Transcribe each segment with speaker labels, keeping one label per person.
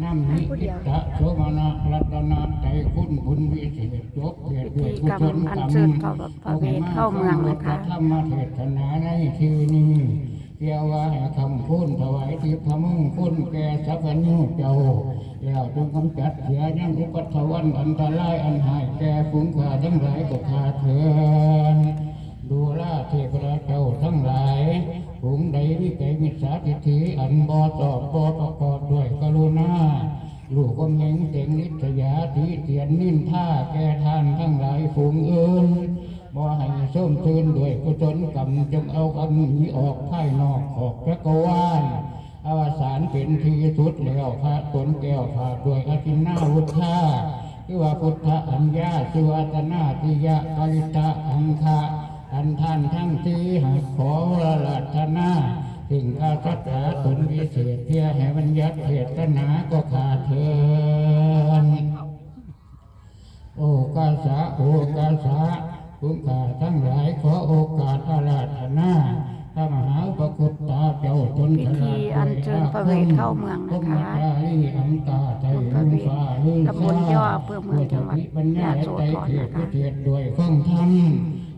Speaker 1: น้ำนิอิตะโสมนะรัตนะใจคุณบุญวิเศษจบเกิดด้วยกุศลกรรม
Speaker 2: พระเวทเข้าเมืองนะคะ
Speaker 1: ธรรมเทศนาในที่นี้เกี่ยวว่าคำพูดถวายทิพย์มุ่งคุณแก่สัพพญูเจ้าแล้วจงกำจัดเสียยังอุปัฏฐวันอันตรายอันหายแก่ฝูงข้าทั้งหลายก็ขาเถิดดูแลเทพเจ้าทั้งหลายฝูงใดที่ไกมิจฉาทิฏฐิอันบ่ตอบบ่ประกอบด้วยกรุณาลูกก็เม่งเต็งนิสยาทิเตียนนินท่าแก่ท่านทั้งหลายฝูงอื่นบ่ให้ส้มตื่นด้วยกุศลกรรมจงเอากันหนีออกภายนอกออกจักรวาลอวสานเป็นที่สุดแล้วพระตนแก้วผ่าด้วยอธินาวุธาคือว่าพุทธอัญญาสุวัตนาติยะกาลิตะอังคาอันท่านทั้งที่ให้ขอรัตนาสิ่งอาศัตาตนวิเศษเพียให้บัญญัติเทศนาก็ขาดเถินโอกาสาโอกาสาผู้ข้าทั้งหลายขอโอกาสอาราธนาพระมหาปกุตตาเจ้าตน
Speaker 2: พิธีอัญเชิญพระเวทเข้าเมืองนะคะ พระเวทตำบลย่ออำเภอเมืองจังหวัดยะโสธรนะคะ
Speaker 1: เทศด้วยข้องธรรม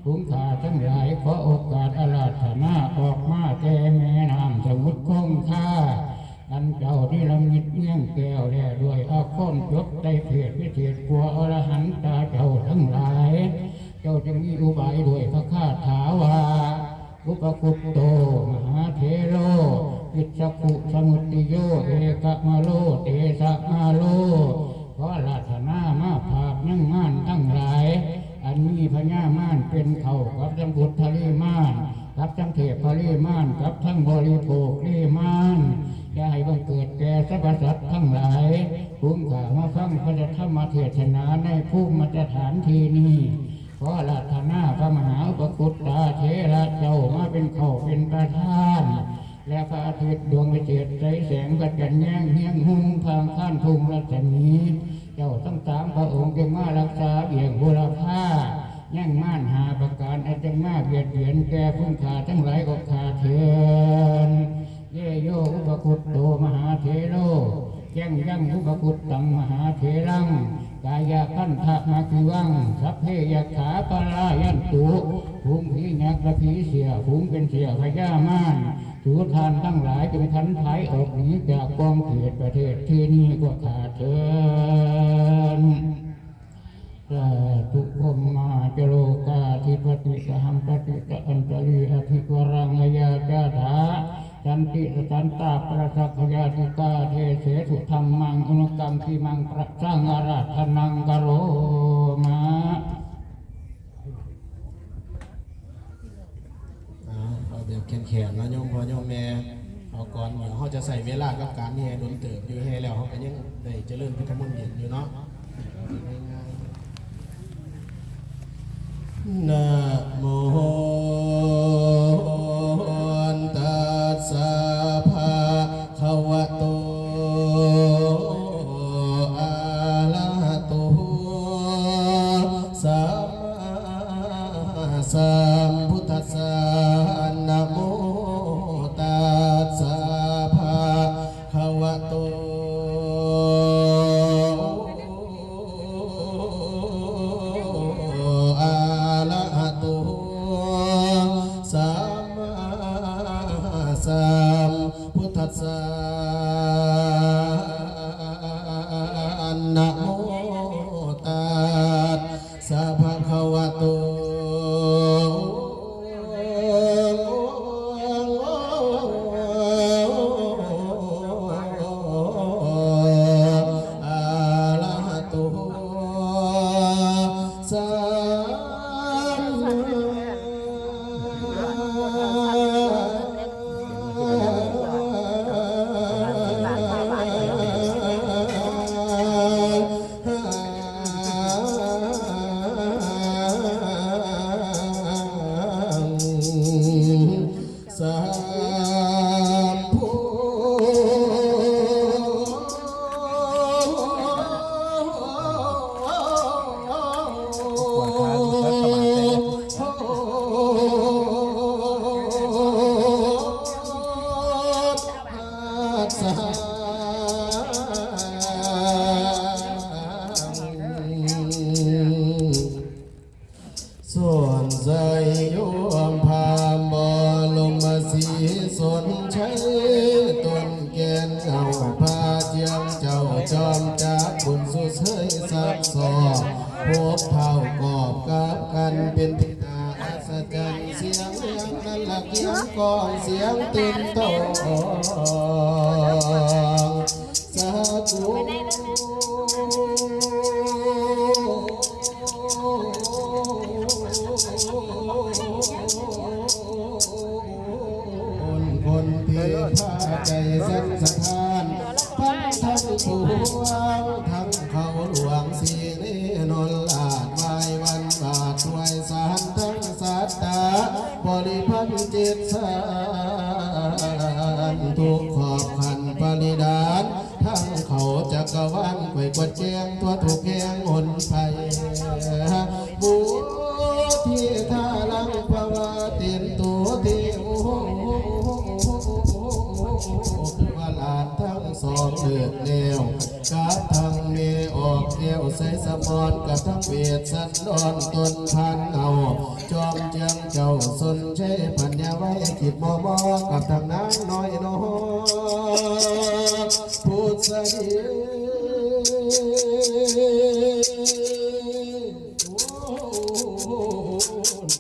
Speaker 1: ผู้ข้าทั้งหลายขอโอกาสอาราธนาออกมาแต่แม่น้ำสมุทรคงคาอันเจ้าที่ละมิดเงี้ยงแก้วแล่ด้วยอาคมจบได้เทศวิเศษกลัวอรหันตาเจ้าทั้งหลายเจ้าจะมีอุบายด้วยพระคาถาวาอุปคุตโตมหาเทโลวิสกุสมุติโยเอกมาโลเตสะมาโลขอราธนามาภาพนั่งม่านทั้งหลายอันมีพญามารเป็นเขากับจังบุตรทะเลมารกับจังเทพทะเลมารกับทั้งบริโภคเลมารอย่าให้บังเกิดแก่สรรพสัตว์ทั้งหลายภูมิข้ามาฟังพระธรรมเทศนาในภูมิมาตรฐานที่นี้ขอราธนาพระมหาปกุตตาเถระเจ้ามาเป็นเขาเป็นประธานและพระอาทิตย์ดวงวิเศษใสแสงกัจจันแย้งเฮียงหุ่งทางข้านทุ่งรัศมีเจ้าทั้งสามพระองค์จึงมารักษาเบี่ยงบุรพาย่างม่านหาประการอาจจะมาเบียดเบียนแก่ผู้ขาทั้งหลายก็ขาเถินเยโยอุปคุตโตมหาเถโรยังอุปคุตตังมหาเถรังกายขันธะมาคิวังสัพเพยขาปรายันตุภูมิผียักษ์ผีเสียภูมิเป็นเสียพญามารสุทานทั้งหลายจะไปทันท้ายออกหนีจากกองเขตประเทศที่นี้ก็ขาดเถินทุกขมาจโลกาธิปติสหัมปติตะอันตรีอภิวรังยาจาถาสันติสันตาประสักยาติกาเทเสสุธรรมังอนุกรรมที่มังประสังอาราธนังกโรมา
Speaker 3: เอาแบบแข็งๆนะโยมพ่อโยมแม่เอาก่อนอย่างเขาจะใส่เวลากับการนี่ให้โดนเติบอยู่ให้แล้วเขาก็ยังได้เจริญพุทธมนต์เย็นอยู่เนาะนะโมตัสสะภะคะวะโตอะระหะโตสัมมาสัมพุทธัสสะนะโมตัสสะภะคะวะโตนะโมตัสสะภะคะวะโตอ สียงเจ้าจอมจากบุญสุเสยสักสอพวกเท่ากอบกับกันเป็นทิตาอัศจรรย์เสียงยังนั้นละเกียงกองเสียงตื่นโตสาธุคนเพียผ้าใจสันสถานทั้งปวงทั้งเขาหลวงสีนีนนลาดไม้วันบาทถวยสารทั้งสัตตาบริพันธ์จิตสารทุกขอบขันปริดานทั้งเขาจักรวาลไว้กดแจงตัวถูกแกงหนไฟบูที่ท่าลังภาวะเตียนตัวที่โอ้วลาทั้งสองเลือดเลี้ยวกับทั้งเมออกเกี่ยวใส่สมอนกับทั้งเวทสันดอนตนพันเอาจอมเจียงเจ้าสนใช้ปัญญาไว้คิดมอกับทั้งนางน้อยน้อยพูดสดี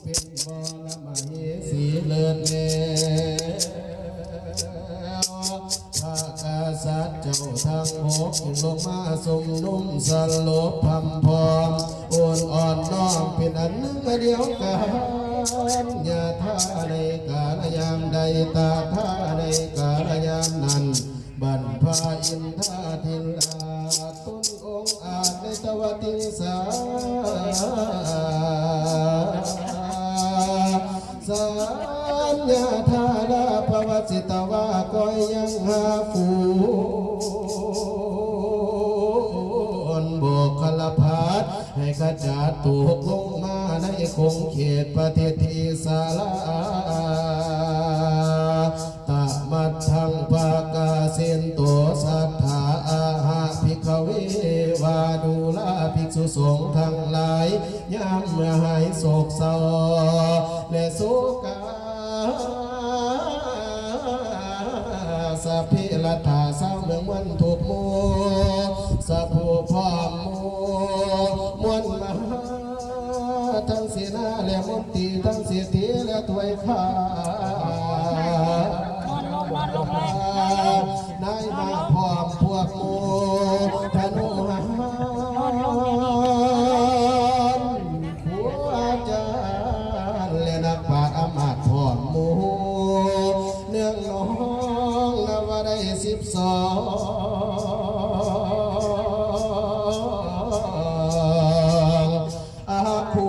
Speaker 3: เป็นบอละมาเฮสีเลือดเลี้สัตว์เจ้าทางหกลงมาสมนุ่มสลบพำพอมโอนอ่อนน้อมเป็นอันหนึ่งเดียวกันอย่าท่าในกาลยามใดตาท่าในกาลยามนั้นบันพาอินท่าทิลาต้นองค์อาจในตวติสาสัญญาธาลาภวสิตวาก้อยยังหาฟูนโบกขลพัดให้ขจัดถูกลงมาในคงเขตประเทศทีสาลาตะมัดทังปากาเสินตัวสัทธาอาหาภิกขเววาดูลาภิกษุสงฆ์ทั้งหลายยามเมื่อหายโศกเศร้าและโศกาสัพพิลัทธาสาวเมืองวันถูกโมสัพผู้พร้อมโมมวลมหาทั้งเสนาและมนตรีทั้งเศรษฐีและถวยข้านายมาพร้อมพวกโมธนุหารผู้อาจารย์และนักปราชญ์อำมาตย์พร้อมโมเนื่องน้องนวได้12อาคู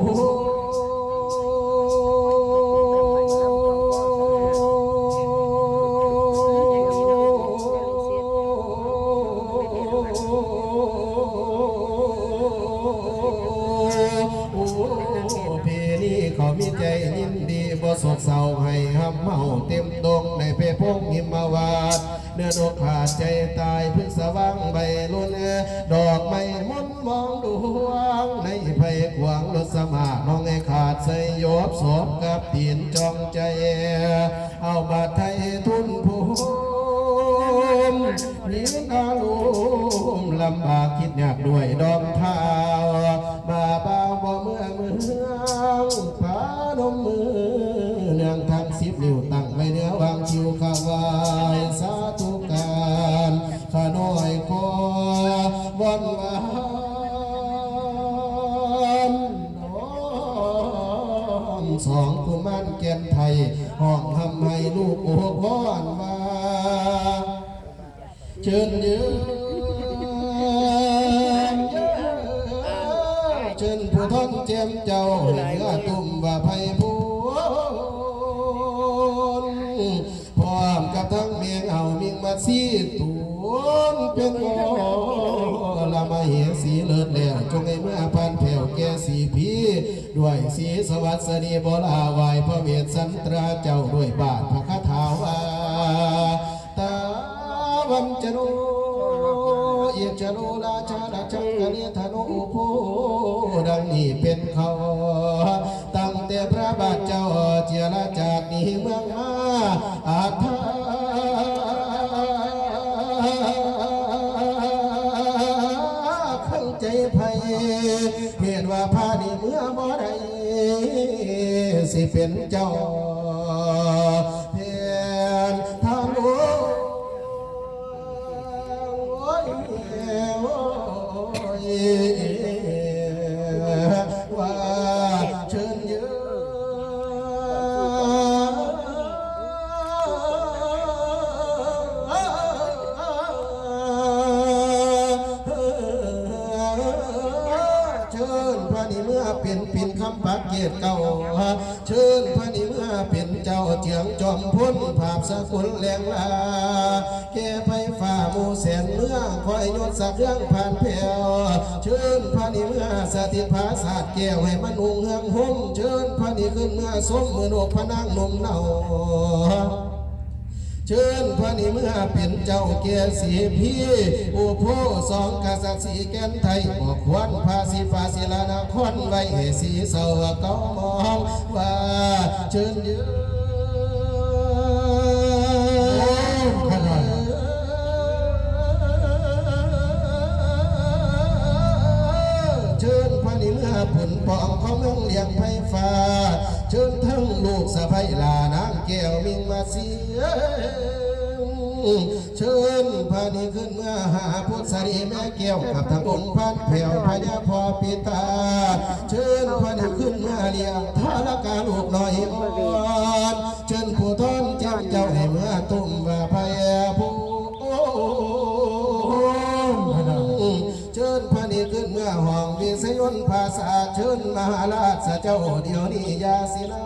Speaker 3: เขามีใจยินดีบ่โศกเศร้าให้ห้ำเมาเต็มตรงในเพพงหิมาวาดเนื้อนกขาดใจตายพึ่งสว่างใบลุ่นดอกไม้มนมองดวงในไผ่ขวางรถสมาน้องไอ้ขาดใส่ยบศพกับตีนจองใจเอาบาดไทยทุนภูมินิ้วตาลุมลำบากคิดยากด้วยดอมเท้าบ่าเบาบ่เมื่อพานมมือเนื่องทาง10 นิ้วตั้งไว้เนื้อวางชิวขาวายสาธุการข้าน้อยขอวันวานน้องสองกุมารแก่นไทยห้องทำให้ลูกโอ้พรมาเชิญยืนเชิญผู้ทนเจียมเจ้าเหนือตุ่มว่าไพบูลพร้อมกับทั้งเมียงเอามิงมาสีตุนเป็นโมละมาเหสีเลิศแล้วจงให้เมื่อพันแผ่วแก่สีพีด้วยสีสวัสดีบลาวายพระเวสสันตราเจ้าด้วยบาทพระคาถาวาตาวันจโนเอียจโลราชาราชังกะเลียธนุโพดังนี้เป็นเขาตั้งแต่พระบาทเจ้าเจรจากนี้เมืองมาอาทา สิเป็นเจ้าเพียนทางโอ้ยว่าเชิญยืเป็นคำปักเกียรติเก่าเชิญพระนิเมื่อเป็นเจ้าเจียงจอมพ้นภาพสกุลแหลงลาแก่ไฟฟ้าหมู่แสนเมื่อคอยยศสักเครื่องผ่านเพียวเชิญพระนิเมื่อสถิตภาศาสตร์แก้วให้มันนุ่งเฮืองห่มเชิญพระนิขึ้นเมื่อสมมือนกพนังนมเนาเชิญพระนิเมื่อเป็นเจ้าเกียรติสีพี่อุโพสองกษัตริย์สีแก่นไทยบอกควันภาษีภาษีลานครไว้ให้สีเสาเก้ามองว่าเชิญยืเชิญพระนิเมื่อผลปองของเมืองเลี้ยงไฟฟ้าเชิญทั้งลูกสะใภ้ลานางแก้วมิงมาเสียเชิญพานีขึ้นเมื่อหาพุทธสรีแม่แก้วกับทั้งองค์พันแผ่วพญาพ่อปิตาเชิญพานีขึ้นเมื่อเลี้ยงทารกาลูกน้อยอ่อนเชิญผู้ทอนเจ้าเจ้าให้เมื่อตุ่มว่าพญาผู้เชิญพานีขึ้นเมื่อห้องวิสยนภาษาเชิญมหาราชเจ้าเดียวนี้ยาศิลา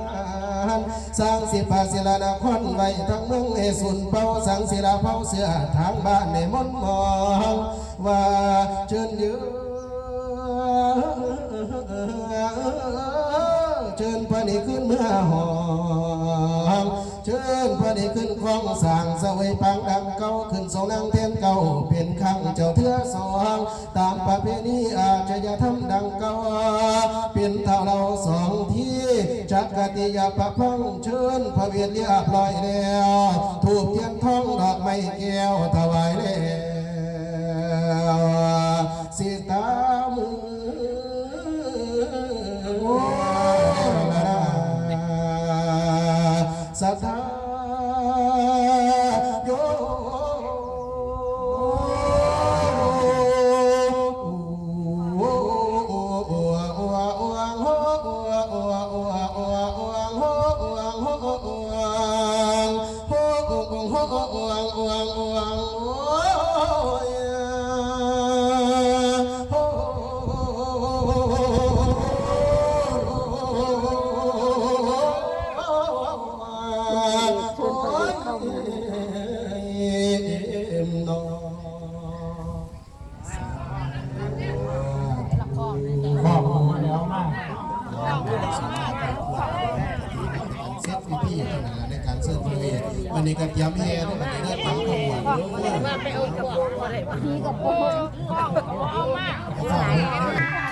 Speaker 3: สร้างศิภาศิลานครไว้ทั้งเมืองให้สุนเป้าสังศิลาเผาเสือทางบ้านในมนมองว่าเชิญยืนเชิญพระนิขึ้นเมื่อห้องเชิญพระนิขึ้นคลองสร้างสวยปังดังเก่าขึ้นทรงนั่งเทียนเก่าเป็นขังเจ้าเถื่อสองตามประเพณีอาชญาธรรมดังเก่าเป็นเท่าเราสองที่จักติยาประพังเชิญพระเวทเรียบร้อยแล้วถูกเทียนทองดอกไม้แก้วถวายแล้วสิตามือสัทธาโยวันนี้ก็เตรียมแห่ด้วยวันนี้ได้ตั้งขบวนด้วย
Speaker 4: มาไปเอาขวดอะไรมาพี่กับพ่อเอามาก